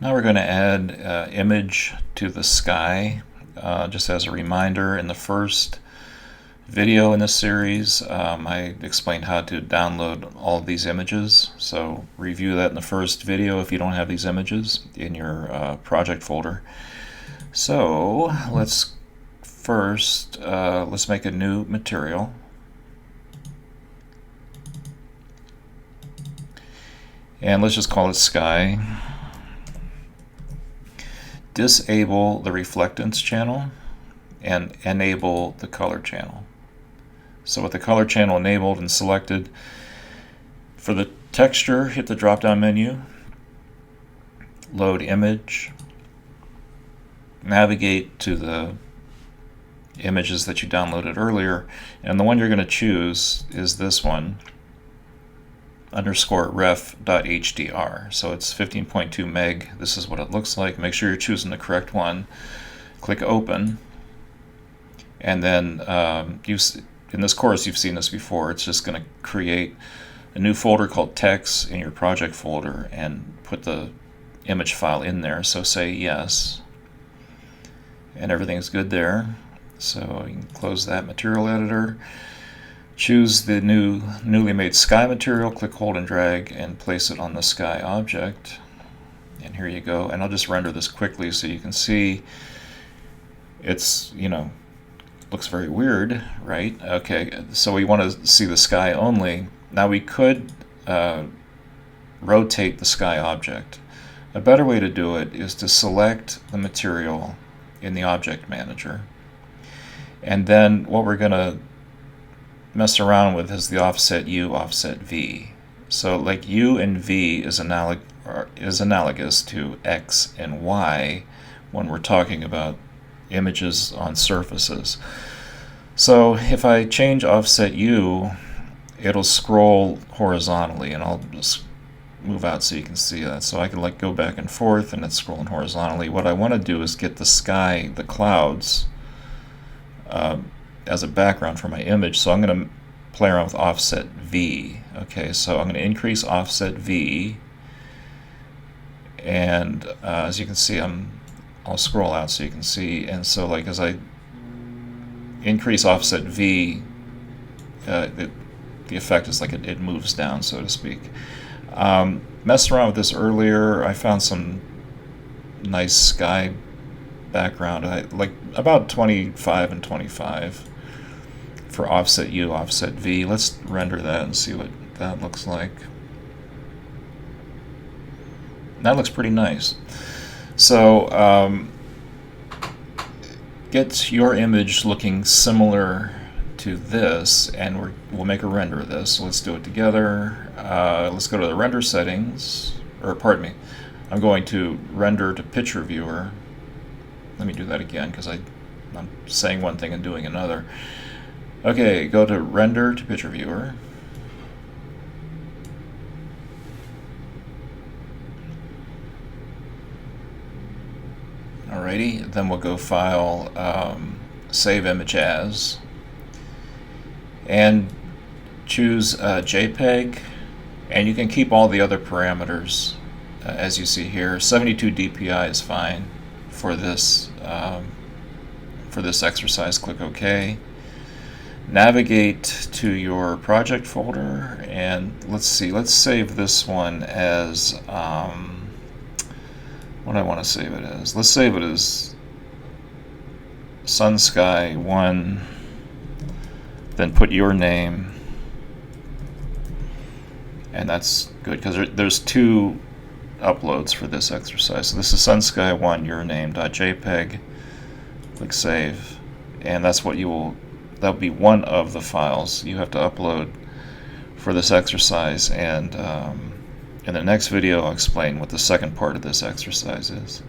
Now we're going to add image to the sky. Just as a reminder, in the first video in this series, I explained how to download all of these images. So review that in the first video if you don't have these images in your project folder. So let's first let's make a new material. And let's just call it sky. Disable the reflectance channel and enable the color channel. So with the color channel enabled and selected, for the texture, hit the drop down menu, load image, navigate to the images that you downloaded earlier, and the one you're going to choose is this one, _ref.hdr. So it's 15.2 meg. This is what it looks like. Make sure you're choosing the correct one. Click open, and then in this course you've seen this before. It's just going to create a new folder called text in your project folder and put the image file in there. So say yes, and everything's good there. So you can close that material editor. Choose the newly made sky material, click, hold, and drag, and place it on the sky object. And here you go. And I'll just render this quickly so you can see it's, looks very weird, right? Okay, so we want to see the sky only. Now we could rotate the sky object. A better way to do it is to select the material in the object manager. And then what we're going to mess around with is the offset U, offset V. So like U and V is analogous to X and Y when we're talking about images on surfaces. So if I change offset U, it'll scroll horizontally, and I'll just move out so you can see that. So I can go back and forth, and it's scrolling horizontally. What I want to do is get the sky, the clouds, as a background for my image. So I'm going to play around with offset V. Okay, so I'm going to increase offset V, and as you can see, I'll scroll out so you can see. And so as I increase offset V, the effect is it moves down, so to speak. Messed around with this earlier. I found some nice sky background, like about 25 and 25 for offset U, offset V. Let's render that and see what that looks like. That looks pretty nice. So get your image looking similar to this, and we'll make a render of this. So let's do it together. Let's go to the render settings, or pardon me, I'm going to render to picture viewer. Let me do that again because I'm saying one thing and doing another. Okay, go to render to picture viewer. Alrighty, then we'll go file, save image as, and choose JPEG, and you can keep all the other parameters as you see here. 72 dpi is fine for this exercise. Click OK. Navigate to your project folder, and let's save this one as what do I want to save it as? Let's save it as Sun Sky 1, then put your name, and that's good because there's two uploads for this exercise. So this is Sun Sky 1 your name.jpg. Click save, and that'll be one of the files you have to upload for this exercise. And in the next video I'll explain what the second part of this exercise is.